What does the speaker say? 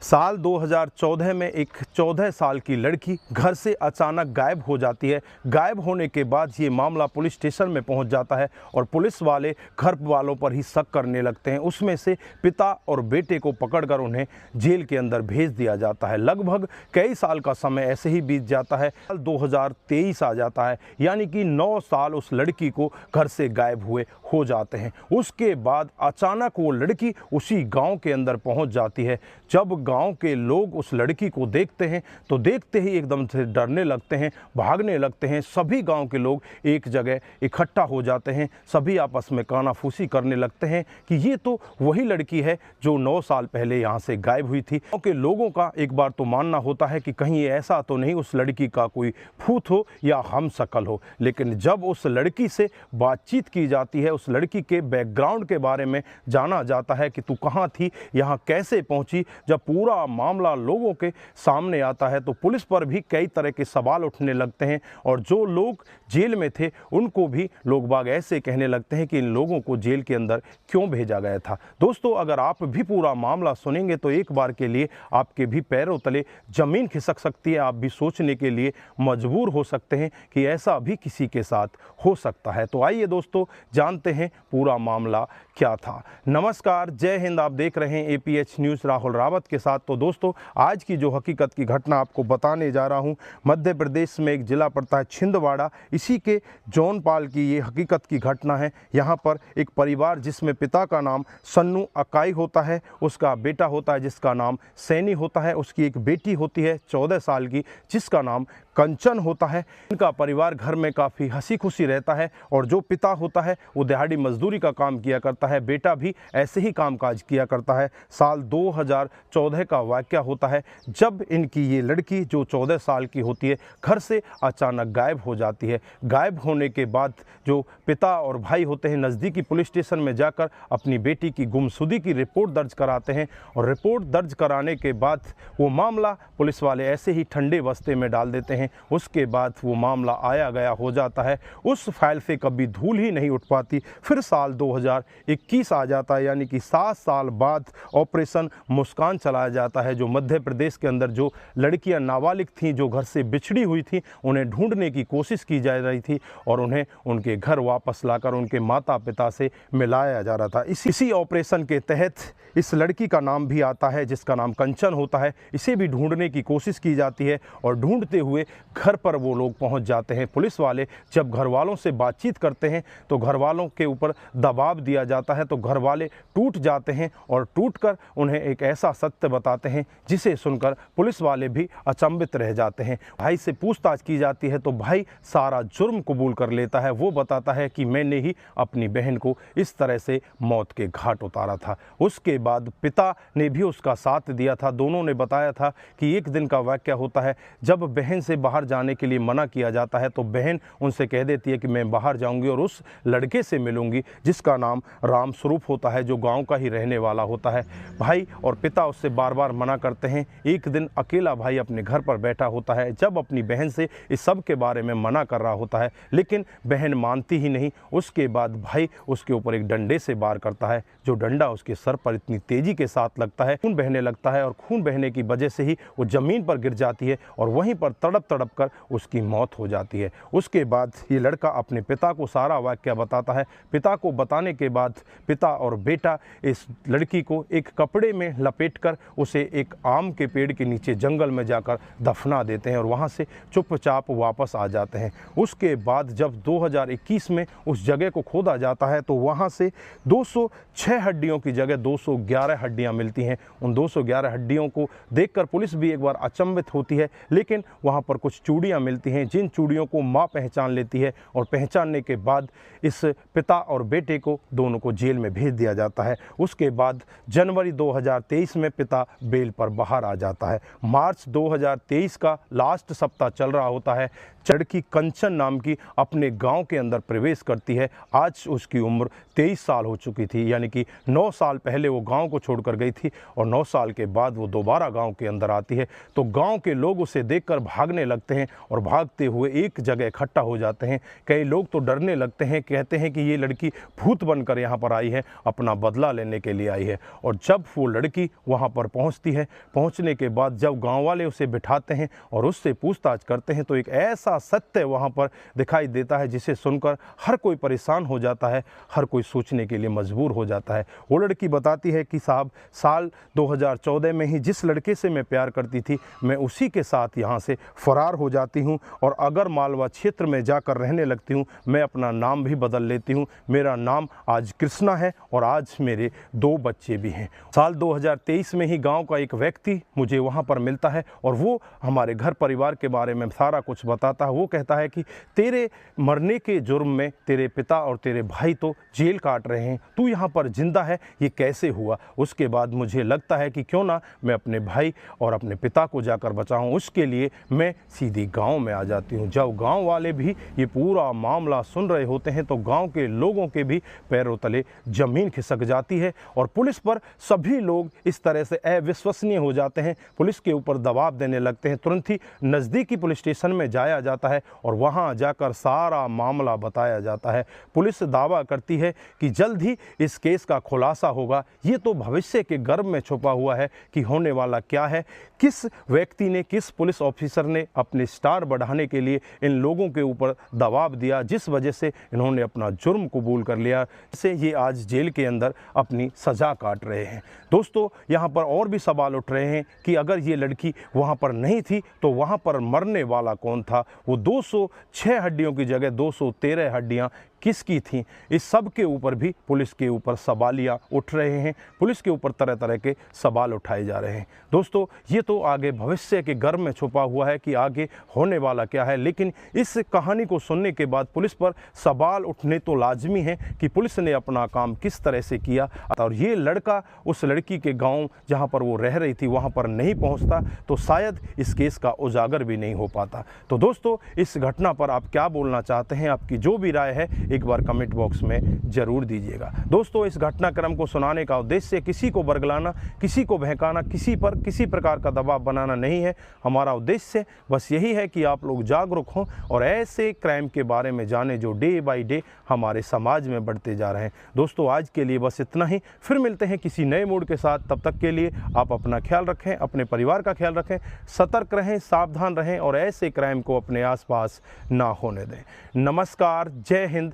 साल 2014 में एक 14 साल की लड़की घर से अचानक गायब हो जाती है। गायब होने के बाद ये मामला पुलिस स्टेशन में पहुंच जाता है और पुलिस वाले घर वालों पर ही शक करने लगते हैं। उसमें से पिता और बेटे को पकड़कर उन्हें जेल के अंदर भेज दिया जाता है। लगभग कई साल का समय ऐसे ही बीत जाता है। साल 2023 आ जाता है, यानी कि 9 साल उस लड़की को घर से गायब हुए हो जाते हैं। उसके बाद अचानक वो लड़की उसी गाँव के अंदर पहुँच जाती है। जब गांव के लोग उस लड़की को देखते हैं तो देखते ही एकदम से डरने लगते हैं, भागने लगते हैं। सभी गांव के लोग एक जगह इकट्ठा हो जाते हैं। सभी आपस में कानाफूसी करने लगते हैं कि ये तो वही लड़की है जो 9 साल पहले यहाँ से गायब हुई थी। गांव के लोगों का एक बार तो मानना होता है कि कहीं ऐसा तो नहीं उस लड़की का कोई भूत हो या हमशक्ल हो। लेकिन जब उस लड़की से बातचीत की जाती है, उस लड़की के बैकग्राउंड के बारे में जाना जाता है कि तू कहाँ थी, यहाँ कैसे पहुँची, जब पूरा मामला लोगों के सामने आता है तो पुलिस पर भी कई तरह के सवाल उठने लगते हैं। और जो लोग जेल में थे उनको भी लोग बाग ऐसे कहने लगते हैं कि इन लोगों को जेल के अंदर क्यों भेजा गया था। दोस्तों, अगर आप भी पूरा मामला सुनेंगे तो एक बार के लिए आपके भी पैरों तले जमीन खिसक सकती है। आप भी सोचने के लिए मजबूर हो सकते हैं कि ऐसा भी किसी के साथ हो सकता है। तो आइए दोस्तों, जानते हैं पूरा मामला क्या था। नमस्कार, जय हिंद। आप देख रहे हैं APH न्यूज़ राहुल रावत के साथ। तो दोस्तों, आज की जो हकीकत की घटना आपको बताने जा रहा हूं, मध्य प्रदेश में एक जिला पड़ता है छिंदवाड़ा, इसी के जौनपाल की ये हकीकत की घटना है। यहाँ पर एक परिवार जिसमें पिता का नाम सन्नू अकाई होता है, उसका बेटा होता है जिसका नाम सैनी होता है, उसकी एक बेटी होती है 14 साल की जिसका नाम कंचन होता है। इनका परिवार घर में काफ़ी हंसी खुशी रहता है और जो पिता होता है वो दिहाड़ी मजदूरी का काम किया करता है, बेटा भी ऐसे ही कामकाज किया करता है। साल 2014 का वाक़या होता है जब इनकी ये लड़की जो 14 साल की होती है घर से अचानक गायब हो जाती है। गायब होने के बाद जो पिता और भाई होते हैं नज़दीकी पुलिस स्टेशन में जाकर अपनी बेटी की गुमशुदगी की रिपोर्ट दर्ज कराते हैं और रिपोर्ट दर्ज कराने के बाद वो मामला पुलिस वाले ऐसे ही ठंडे बस्ते में डाल देते हैं। उसके बाद वो मामला आया गया हो जाता है, उस फाइल से कभी धूल ही नहीं उठ पाती। फिर साल 2021 आ जाता है, यानी कि 7 साल बाद ऑपरेशन मुस्कान चलाया जाता है। जो मध्य प्रदेश के अंदर जो लड़कियां नाबालिग थीं, जो घर से बिछड़ी हुई थी, उन्हें ढूंढने की कोशिश की जा रही थी और उन्हें उनके घर वापस लाकर उनके माता पिता से मिलाया जा रहा था। इसी ऑपरेशन के तहत इस लड़की का नाम भी आता है जिसका नाम कंचन होता है। इसे भी ढूंढने की कोशिश की जाती है और ढूंढते हुए घर पर वो लोग पहुंच जाते हैं। पुलिस वाले जब घर वालों से बातचीत करते हैं तो घर वालों के ऊपर दबाव दिया जाता है, तो घर वाले टूट जाते हैं और टूटकर उन्हें एक ऐसा सत्य बताते हैं जिसे सुनकर पुलिस वाले भी अचंभित रह जाते हैं। भाई से पूछताछ की जाती है तो भाई सारा जुर्म कबूल कर लेता है। वो बताता है कि मैंने ही अपनी बहन को इस तरह से मौत के घाट उतारा था। उसके बाद पिता ने भी उसका साथ दिया था। दोनों ने बताया था कि एक दिन का वाक़या होता है जब बहन से बाहर जाने के लिए मना किया जाता है तो बहन उनसे कह देती है कि मैं बाहर जाऊंगी और उस लड़के से मिलूंगी जिसका नाम राम स्वरूप होता है, जो गांव का ही रहने वाला होता है। भाई और पिता उससे बार बार मना करते हैं। एक दिन अकेला भाई अपने घर पर बैठा होता है जब अपनी बहन से इस सब के बारे में मना कर रहा होता है, लेकिन बहन मानती ही नहीं। उसके बाद भाई उसके ऊपर एक डंडे से वार करता है, जो डंडा उसके सर पर इतनी तेजी के साथ लगता है, खून बहने लगता है और खून बहने की वजह से ही वो ज़मीन पर गिर जाती है और वहीं पर तड़प तड़प कर उसकी मौत हो जाती है। उसके बाद ये लड़का अपने पिता को सारा वाक़या बताता है। पिता को बताने के बाद पिता और बेटा इस लड़की को एक कपड़े में लपेटकर उसे एक आम के पेड़ के नीचे जंगल में जाकर दफना देते हैं और वहाँ से चुपचाप वापस आ जाते हैं। उसके बाद जब 2021 में उस जगह को खोदा जाता है तो वहाँ से 206 हड्डियों की जगह 211 हड्डियाँ मिलती हैं। उन 211 हड्डियों को देखकर पुलिस भी एक बार अचंभित होती है, लेकिन वहाँ पर कुछ चूड़ियाँ मिलती हैं जिन चूड़ियों को माँ पहचान लेती है और पहचानने के बाद इस पिता और बेटे को दोनों को जेल में भेज दिया जाता है। उसके बाद जनवरी 2023 में पिता बेल पर बाहर आ जाता है। मार्च 2023 का लास्ट सप्ताह चल रहा होता है। लड़की कंचन नाम की अपने गांव के अंदर प्रवेश करती है। आज उसकी उम्र 23 साल हो चुकी थी, यानी कि 9 साल पहले वो गांव को छोड़कर गई थी और 9 साल के बाद वो दोबारा गांव के अंदर आती है। तो गांव के लोग उसे देखकर भागने लगते हैं और भागते हुए एक जगह इकट्ठा हो जाते हैं। कई लोग तो डरने लगते हैं, कहते हैं कि ये लड़की भूत बनकर यहाँ पर आई है, अपना बदला लेने के लिए आई है। और जब वो लड़की वहाँ पर पहुँचती है, पहुँचने के बाद जब गाँव वाले उसे बिठाते हैं और उससे पूछताछ करते हैं तो एक ऐसा सत्य वहाँ पर दिखाई देता है जिसे सुनकर हर कोई परेशान हो जाता है, हर कोई सोचने के लिए मजबूर हो जाता है। वो लड़की बताती है कि साहब, साल 2014 में ही जिस लड़के से मैं प्यार करती थी, मैं उसी के साथ यहाँ से फरार हो जाती हूँ और अगर मालवा क्षेत्र में जाकर रहने लगती हूँ, मैं अपना नाम भी बदल लेती हूँ। मेरा नाम आज कृष्णा है और आज मेरे 2 बच्चे भी हैं। साल 2023 में ही गांव का एक व्यक्ति मुझे वहाँ पर मिलता है और वो हमारे घर परिवार के बारे में सारा कुछ बताता है। वो कहता है कि तेरे मरने के जुर्म में तेरे पिता और तेरे भाई तो जेल काट रहे हैं, तू यहाँ पर जिंदा है, ये कैसे हुआ। उसके बाद मुझे लगता है कि क्यों ना मैं अपने भाई और अपने पिता को जाकर बचाऊं। उसके लिए मैं सीधी गांव में आ जाती हूं। जब गांव वाले भी ये पूरा मामला सुन रहे होते हैं तो गांव के लोगों के भी पैरों तले जमीन खिसक जाती है और पुलिस पर सभी लोग इस तरह से अविश्वसनीय हो जाते हैं, पुलिस के ऊपर दबाव देने लगते हैं। तुरंत ही नज़दीकी पुलिस स्टेशन में जाया जाता है और वहां जाकर सारा मामला बताया जाता है। पुलिस दावा करती है कि जल्द ही इस केस का खुलासा होगा। ये तो भविष्य के गर्भ में छुपा हुआ है कि होने वाला क्या है, किस व्यक्ति ने, किस पुलिस ऑफिसर ने अपने स्टार बढ़ाने के लिए इन लोगों के ऊपर दबाव दिया, जिस वजह से इन्होंने अपना जुर्म कबूल कर लिया, जिससे ये आज जेल के अंदर अपनी सज़ा काट रहे हैं। दोस्तों, यहाँ पर और भी सवाल उठ रहे हैं कि अगर ये लड़की वहाँ पर नहीं थी तो वहाँ पर मरने वाला कौन था। वो 206 हड्डियों की जगह 213 हड्डियाँ किसकी थीं। इस सब के ऊपर भी पुलिस के ऊपर सवालियाँ उठ रहे हैं, पुलिस के ऊपर तरह तरह के सवाल उठाए जा रहे हैं। दोस्तों, ये तो आगे भविष्य के गर्भ में छुपा हुआ है कि आगे होने वाला क्या है, लेकिन इस कहानी को सुनने के बाद पुलिस पर सवाल उठने तो लाजमी है कि पुलिस ने अपना काम किस तरह से किया। और ये लड़का उस लड़की के गाँव जहाँ पर वो रह रही थी वहाँ पर नहीं पहुँचता तो शायद इस केस का उजागर भी नहीं हो पाता। तो दोस्तों, इस घटना पर आप क्या बोलना चाहते हैं, आपकी जो भी राय है एक बार कमेंट बॉक्स में जरूर दीजिएगा। दोस्तों, इस घटनाक्रम को सुनाने का उद्देश्य किसी को बरगलाना, किसी को बहकाना, किसी पर किसी प्रकार का दबाव बनाना नहीं है। हमारा उद्देश्य बस यही है कि आप लोग जागरूक हों और ऐसे क्राइम के बारे में जाने जो डे बाय डे हमारे समाज में बढ़ते जा रहे हैं। दोस्तों, आज के लिए बस इतना ही, फिर मिलते हैं किसी नए मूड के साथ। तब तक के लिए आप अपना ख्याल रखें, अपने परिवार का ख्याल रखें, सतर्क रहें, सावधान रहें और ऐसे क्राइम को अपने आसपास ना होने दें। नमस्कार, जय हिंद,